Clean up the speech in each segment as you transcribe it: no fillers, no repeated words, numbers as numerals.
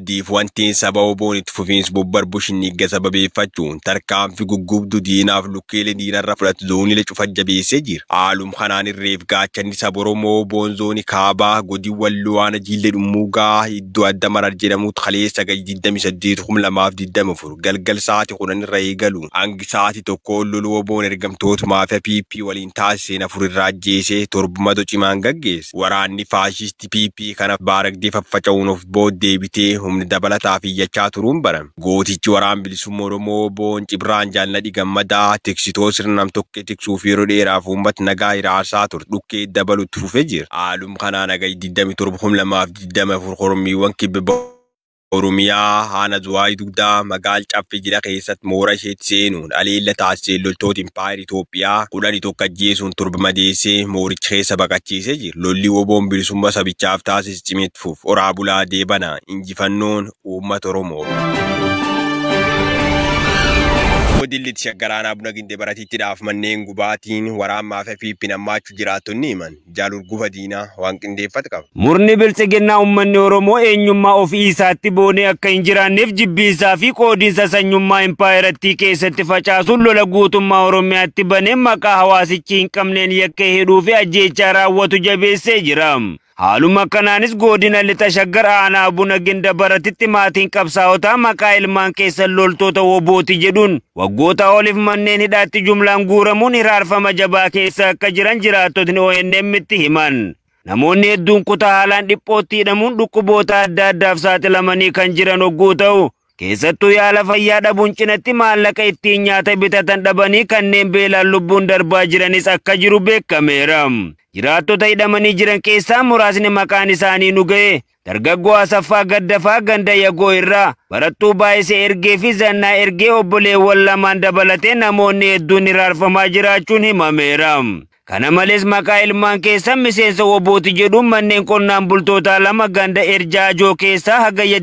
Hundiif wantiin saba oboon itti fufiinsi bobbarbush inni eegga sababeeffachuun tarkaanfii guggubdu diinaaf lukkeelee diinarra fudhatu zoonilee cufa jabeessee jira. Haalum kanaan irreef gaachanni saba Oromoo oboon zoonii kaabaa godii Walloo Aanaa Jiillee Dhummuugaa iddoo adda Marar jedhamutti kaleessa gadi 28/2024 galgal sa'aatii 10 irra eegalu hangi sa'aatii tokko loluu oboon ergamtoota maafia PP waliin taasiseen afur irraa ajjeesee torbumatu cimaan gaggeesse. Waraanni faashisti PP kanaaf baaragdee faffaca'uun of deebitee humni dabalataa fi iyyachaa turuun barame. Gootichi waraan bilisummaa Oromoo oboon Cibraan Jaalladhi Gammadaa tiksitoo sirnam tokkee tiksuuf yeroo dheeraaf uummata nagaa hiraarsaa ture dhukkee dabalutti fufee jira. Haalum kanaan hagayya 27/2024 Oromiiwwan kibba Oromiyaa Aanaa Zuwaayii Dugdaa magaal Caffee jira keessatti moora isheetti seenuun aleella taasisee loltoota Impaayir Itoophiyaa 11 ajjeesuun 7 madeessee mooricha keessa baqachiisee jira. Lolli oboon bilisummaa sabichaaf taasise cimeetti fufe. Oraa bulaa deebana injifannoon uummata Oromoo. Godillitti shaggaraanaa buna gindee baratiittidhaaf manneen gubaatiin waraan maafia fi nammaachuu jiraattonni himan jaalur gufa diinaa waan qindeeffate qaba. Murni bilchiginnaa uummanni Oromoo eenyummaa ofii isaatti boonee akka hin jiraanneef jibbiinsaa fi qoodiinsa sanyummaa impaayirattii keessatti facaasuun lola guutummaa Oromiyaatti baneen maqaa hawaasichi hin qabneen yakka hidhuu fi ajjeechaa raawwatu jabeessee jira. Haaluma kanaanis godina lixa shaggar aanaa buna ginda baratitti maatiin qabsaa'otaa maqaa ilmaan keessan loltoota wobooti jedhuun waggoota oliif manneen hidhaatti jumlaan guuramuun hiraarfama jabaa keessa akka jiran jiraattotni ONM'tti himan. Namoonni hedduun kutaa haalaan dhiphootti hidhamuun dhukkuboota adda addaaf saaxilamanii kan jiran hogguu ta'u keessattuu yaala fayyaa dhabuun cinatti maallaqa ittiin nyaata bitatan dhabanii kanneen beelaan lubbuun darbaa jiranis akka jiru beekameera. Jiraattota hidhamanii jiran keessaa muraasni maqaan isaanii nu ga'e dargaggoo Asaffaa Gaddafaa ganda Yagoo irraa barattuu Baay'isee Ergee fi Zannaa Ergee obboleewwan lamaan dabalatee namoonni hedduun hiraarfamaa jiraachuun himameera. Kana malees maqaa ilmaan keessaa miseensa wobooti jedhuun manneen qonnaan bultootaa lama ganda Erjaajoo keessaa hagayya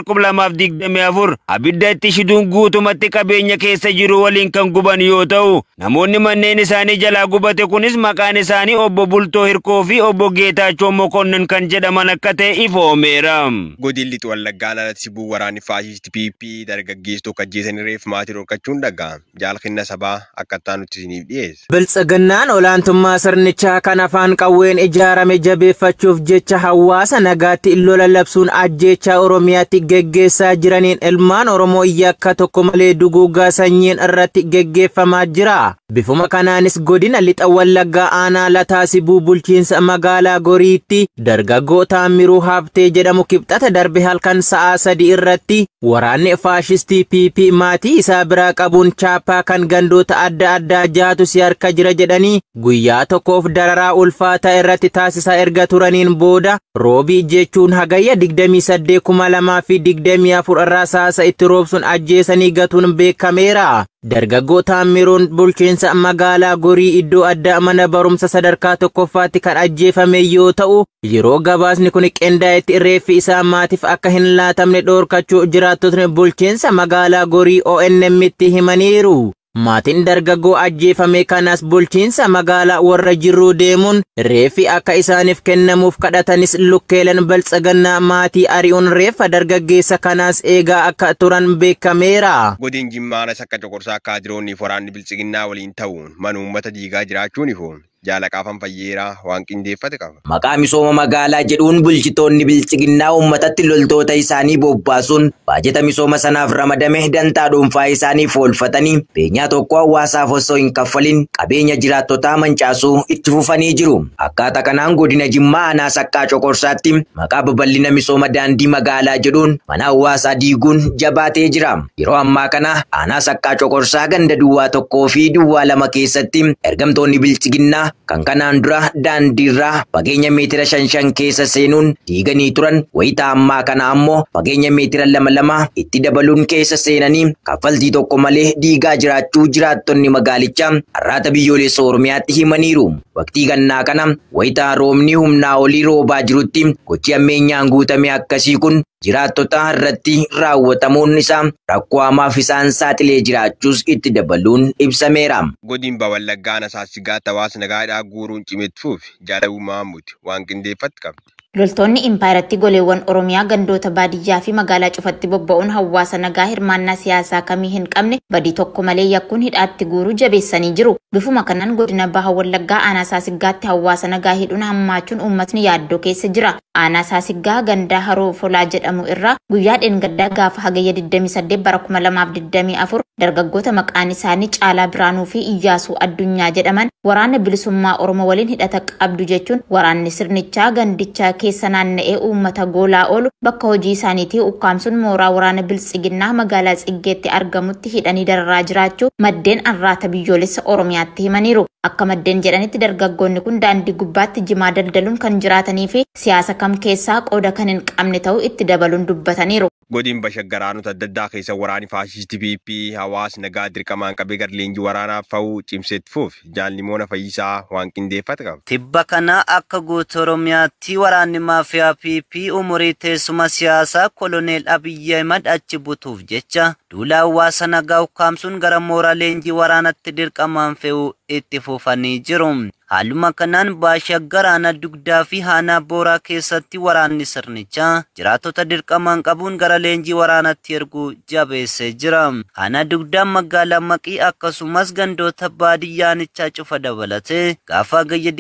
24/2024 abidda itti shiduun guutumatti qabeenya keessa jiru waliin kan guban yoo ta'u namoonni manneen isaanii jalaa gubate kunis maqaan isaanii obbo Bultoo Hirkoo fi obbo Geetaachoo Mokonnin kan jedhaman akka ta'e ifoomeera. Godilli Wallaggaan alatti sibuu waraanni faashisti PP dargaggeessoo ajjeesanii reef maatii dhorkachuun dhaga'ame. Jaalkinna sabaa akkattaa nutti isiniif dhiyeessa. Bilchiginnaan olaantummaa sirnichaa kan afaan qawween ijaarame jabeeffachuuf jecha hawaasa nagaatti lola labsuun ajjeechaa Oromiyaatti geggeessaa jiraniin ilmaan Oromoo yakka tokko malee duguugaa sanyiin irratti geggeeffamaa jira. Bifuma kanaanis godina lixa Wallaggaa aanaa Lataa Sibuu bulchiinsa magaalaa Goriitti dargaggoo Taamiruu Habtee jedhamu kibxata darbe halkan sa'a 3 irratti waraanni faashistii PP maatii isaa biraa qabuun chaappaa kan gandoota adda addaa jaatu si harka jira jedhanii guyyaa tokkoof dararaa ulfaataa irratti taasisaa erga turaniin booda roobii jechuun hagayya 28/2024 irraa saasa itti roobsuun ajjeesanii gatuun beekameera. Dargaggoo Taamiruun bulchiinsa magaalaa Gorii iddoo adda mana barumsa sadarkaa tokkoffaatti kan ajjeefame yoo ta'u yeroo gabaasni kun qindaa'etti reeffi isaa maatiif akka hin laatamne dhoorkachuu jiraattotni bulchiinsa magaalaa Gorii ONM'tti himaniiru. Maatiin dargaggoo ajjeefame kanas bulchiinsa magaalaa warra jiruu deemuun reeffi akka isaaniif kennamuuf kadhatanis lukkeelan bilchiginnaa maatii ari'uun reeffa dargaggeessa kanas eegaa akka turan beekameera. Godin Jimmaanas akka coqorsaa kaadiroonni waraanni bilchiginnaa waliin ta'uun mana uummata diigaa jiraachuun ifoon. Jaalaqaafan fayyeeraa waan qindeeffate qaba. Maqaa misooma magaalaa jedhuun bulchitoonni bilchiginnaa uummatatti loltoota isaanii bobbaasuun baajeta misooma sanaaf ramadame dantaa dhuunfaa isaaniif oolfatanii beenyaa tokko hawaasaaf osoo hin kaffalin qabeenya jiraattotaa mancaasuu itti fufanii jiru. Akkaataa kanaan godina Jimmaa aanaa Saqqaa Coqorsaatti maqaa babal'ina misooma daandii magaalaa jedhuun mana hawaasaa diiguun jabaatee jira. Yeroo ammaa kana aanaa Saqqaa Coqorsaa ganda Duwwaa 1 fi Duwwaa 2 keessatti ergamtoonni bilchiginnaa kan kanaan dura daandiirraa fageenya meetira 5 keessa seenuun diiganii turan wayita ammaa kana ammoo fageenya meetira 2 itti dabaluun keessa seenanii kaffaltii tokko malee diigaa jiraachuu jiraattonni magaalichaa har'aata biyyoolessa Oromiyaatti himaniiru. Waqtii gannaa kana wayita roobni humnaa olii roobaa jirutti gochi ammeenyaan guutame akkasii kun jiraattota irratti raawwatamuun isaa rakkoo hamaaf isaan saaxilee jiraachuus itti dabaluun ibsameera. Godin Wallaggaan Asaasigaa Tawaas nagaadhaa guuruun cimetti fuufi Jaalawuu Mahamuud waan qindeeffate qaba. Loltoonni impaayiratti goleewwan Oromiyaa gandoota baadiyyaa fi magaalaa cufatti bobba'uun hawaasa nagaa hirmaannaa siyaasaa kamii hin qabne badii tokko malee yakkuun hidhaatti guuruu jabeessanii jiru. Bifuma kanaan godina Baha Wallaggaa aanaa Saasiggaatti hawaasa nagaa hidhuun hammaachuun uummatni yaaddoo keessa jira. Aanaa Saasiggaa gandaa Haroo Folaa jedhamu irraa guyyaa dheengaddaa gaafa hagayya 28 bara 2024 dargaggoota maqaan isaanii Caalaa Biraanuu fi Iyyaasuu Addunyaa jedhaman waraana bilisummaa Oromoo waliin hidhata qabdu jechuun waraanni sirnichaa gandichaa keessa naanna'ee uummata goolaa oolu bakka hojii isaaniitii ukkaamsuun mooraa waraana biltsiginnaa magaalaa Tsiggeetti argamutti hidhanii dararaa jiraachuu maddeen arraata biyyoolessa Oromiyaatti himaniiru. Akka maddeen jedhanitti dargaggoonni kun daandii gubbaatti jimaa daldaluun kan jiraatanii fi siyaasa kam keessaa qooda kan hin qabne ta'uu itti dabaluun dubbataniiru. Godin Bashagaraanota adda addaa keessa waraani faashisti PP hawaasni nagaa dirqamaan qabee gara leenjii waraanaaf fa'uu cimsetti fuuf Jaalimoona Fayyisaa waan qindeeffate qaba. Tibba kana akka guutuu Oromiyaatti waraanni maafiyaa PP umurii teessuma siyaasaa Koloneel Abiyyi Ahmad achi butuuf jecha duula hawaasa nagaa ukkaamsuun gara mooraa leenjii waraanatti dirqamaan fe'uu itti fufanii jiru. Haaluma kanaan Bashagaraana dugdaa fi Haanaa Booraa keessatti waraanni sirnichaa jiraatota dirqamaan qabuun gara leenjii waraanatti erguu jabeessee jira. Haanaa dugdaan magaalaa Maqii akkasumas gandoota baadiyyaanichaa cufa dabalatee gaafa hagayya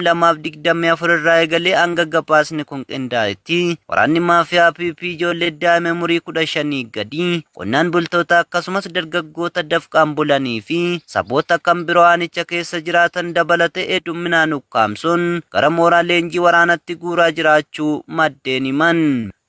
25/2024 irraa eegalee hanga gabaasni kun qindaa'etti waraanni maafiyaa PP ijoollee daa'ima umurii 15 gadi qonnaan bultoota akkasumas dargaggoota dafqaan bulanii fi saboota kan biroo aanicha keessa jiraatan dabalatee hedduminaan ukkaamsuun gara mooraa leenjii waraanatti guuraa jiraachuu maddeen himan.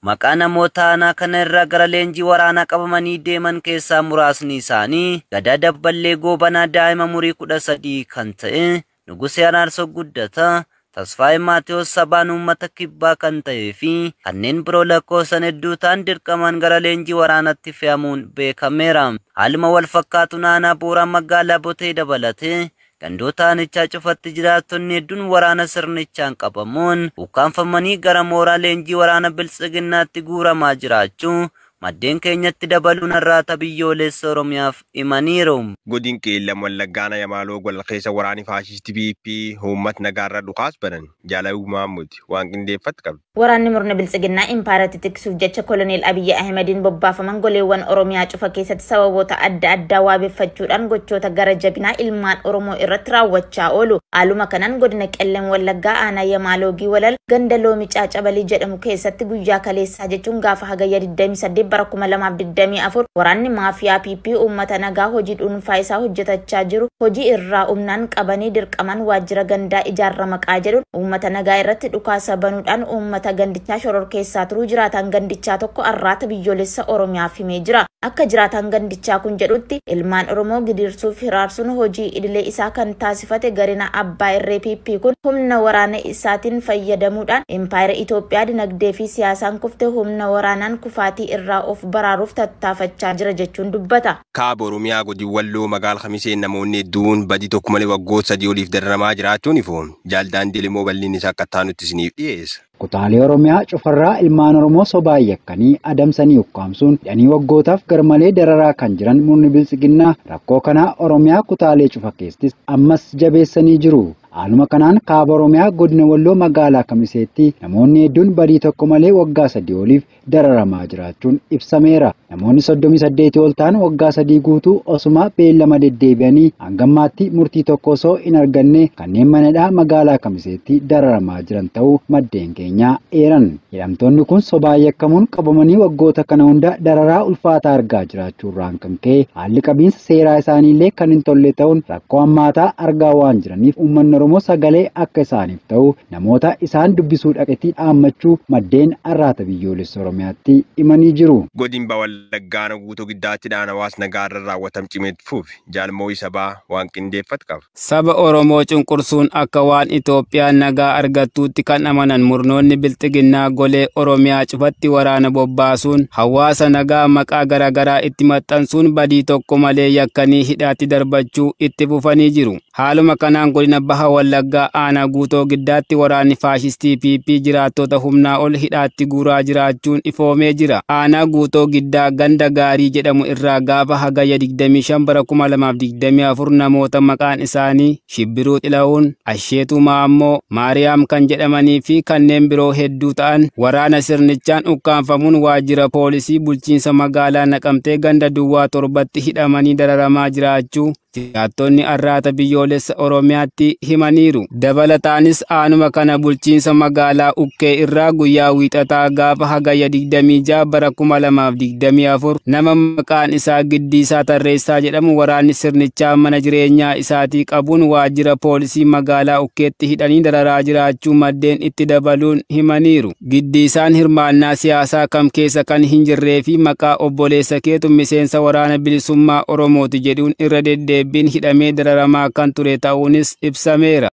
Maqaa namoota aanaa kana irraa gara leenjii waraanaa qabamanii deeman keessaa muraasni isaanii Gadaa Dabballee Goobanaa daa'ima umurii 13 kan ta'e Nugusee Araarsoo Guddataa Tasfaayee Maatiyos sabaan uummata kibbaa kan ta'ee fi kanneen biroo lakkoofsan hedduu ta'an dirqamaan gara leenjii waraanatti fe'amuun beekameera. Haaluma wal fakkaatuun Aanaa Booraa magaalaa Botee dabalatee gandoota aanichaa cufatti jiraattonni hedduun waraana sirnichaan qabamuun ukkaanfamanii gara mooraa leenjii waraana biltsiginnaatti guuramaa jiraachuu maddeen keenyatti dabaluun arraata biyyoolessa Oromiyaaf himaniiru. Godin Qeellam Wallaggaana Yamaaloo Gwal keessa waraani faashisti PP uummata nagaarra dhukaas banan Jaalawuu Maamud waan qindeeffate qabdi. Waraanni murna biltsiginnaa impaayiratti tiksuuf jecha Koloneel Abiyyi Ahmediin bobbaafaman goleewwan Oromiyaa cufa keessatti sababoota adda addaa waabeffachuudhaan gochoota gara jabinaa ilmaan Oromoo irratti raawwachaa oolu. Haaluma kanaan godina Qeellam Wallaggaa aanaa Yamaaloo Giwalal ganda Loomii Caacabalii jedhamu keessatti guyyaa kaleessaa jechuun gaafa hagayya 28 bara 2024 waraanni maafiyaa PP uummata nagaa hojii dhuunfaa isaa hojjetachaa jiru hojii irraa humnaan qabanii dirqaman waajjira gandaa ijaarra maqaa jedhuun uummata nagaa irratti dhukaasa banuudhaan uummata gandichaa shororkeessaa turuu jiraataan gandichaa tokko arraata biyyoolessa Oromiyaaf himee jira. Akka jiraataan gandichaa kun jedhutti ilmaan Oromoo gidiirsuuf hiraarsuun hojii idilee isaa kan taasifate garina abbaa irree PP kun humna waraana isaatiin fayyadamuudhaan impaayera Itoophiyaa dinagdee fi siyaasaan kufte humna waraanaan kufaatii irraa of baraaruuf tattaafachaa jira jechuun dubbata. Kaaba Oromiyaa godin Walloo magaalaa Khamiseen namoonni hedduun badii tokko malee waggoota 3 oliif dararamaa jiraachuun ifoom. Jaaldaan Diilimoo bal'inni isaa akka taanutti isiniif dhiyeessa. Kutaalee Oromiyaa cufarraa ilmaan Oromoo sobaa yakkanii adamsanii ukkaamsuun hidhanii waggootaaf garmalee dararaa kan jiran murni biltsiginnaa rakkoo kana Oromiyaa kutaalee cufa keessattis ammas jabeessanii jiru. Haaluma kanaan kaaba Oromiyaa godina Walloo magaalaa Kamiseetti namoonni hedduun badii tokko malee waggaa 3 oliif dararamaa jiraachuun ibsameera. Namoonni 38 ol ta'an waggaa 3 guutuu osuma beellama deddeebi'anii hangammaatti murtii tokko osoo hin arganne kanneen manadhaa magaalaa Kamiseetti dararamaa jiran ta'uu maddeen keenya eeran. Hidhamtoonni kun sobaa yakkamuun qabamanii waggoota kana hunda dararaa ulfaataa argaa jiraachuurraan kan ka'e haalli qabiinsa seeraa isaaniillee kan hin tolle ta'uun rakkoo hammaataa argaa waan jiraniif uummanni Oromoo sagalee akka isaaniif ta'u namoota isaan dubbisuu dhaqetti dhaammachuu maddeen arraata biyyoolessa Oromiyaatti himanii jiru. Godin Bawallaggaana guutuu giddaatti hawaasa nagaarra raawwatam cimeetti fuufi Jaalmoo sabaa waan qindeeffate qaba. Saba Oromoo cunqursuun akka waan Itoophiyaan nagaa argattuutti kan amanan murnoonni biltsiginnaa golee Oromiyaa cufatti waraana bobbaasuun hawaasa nagaa maqaa garaagaraa itti maxxansuun badii tokko malee yakkanii hidhaatti darbachuu itti fufanii jiru. Haaluma kanaan godina Baha Wallaggaa aanaa Guutoo Giddaatti waraanni faashistii PP jiraattota humnaa ol hidhaatti guuraa jiraachuun ifoomee jira. Aanaa Guutoo Giddaa ganda gaarii jedhamu irraa gaafa hagayya 25 bara 2024 namoota maqaan isaanii Shibbiruu Xila'uun, Asheetuu Maammoo, Maariyaam kan jedhamanii fi kanneen biroo hedduu ta'an waraana sirnichaan ukkaanfamuun waajjira poolisii bulchiinsa magaalaa Naqamtee ganda Duwwaa 7tti hidhamanii dararamaa jiraachuu jiraattonni arraata biyyoolessa Oromiyaatti himaniiru. Dabalataanis aanuma kana bulchiinsa magaalaa Ukkee irraa guyyaa wiixataa gaafa hagayya 26 bara 2024 nama maqaan isaa Giddiisaa Tarreessaa jedhamu waraanni sirnichaa mana jireenyaa isaatii qabuun waajjira poolisii magaalaa Ukkeetti hidhanii dararaa jiraachuu maddeen itti dabaluun himaniiru. Giddiisaan hirmaannaa siyaasaa kam keessa kan hin jirree fi maqaa obboleessa keetu miseensa waraana bilisummaa Oromooti jedhuun irra deddeebiin hidhamee dararamaa kan ture ta'uunis ibsameera.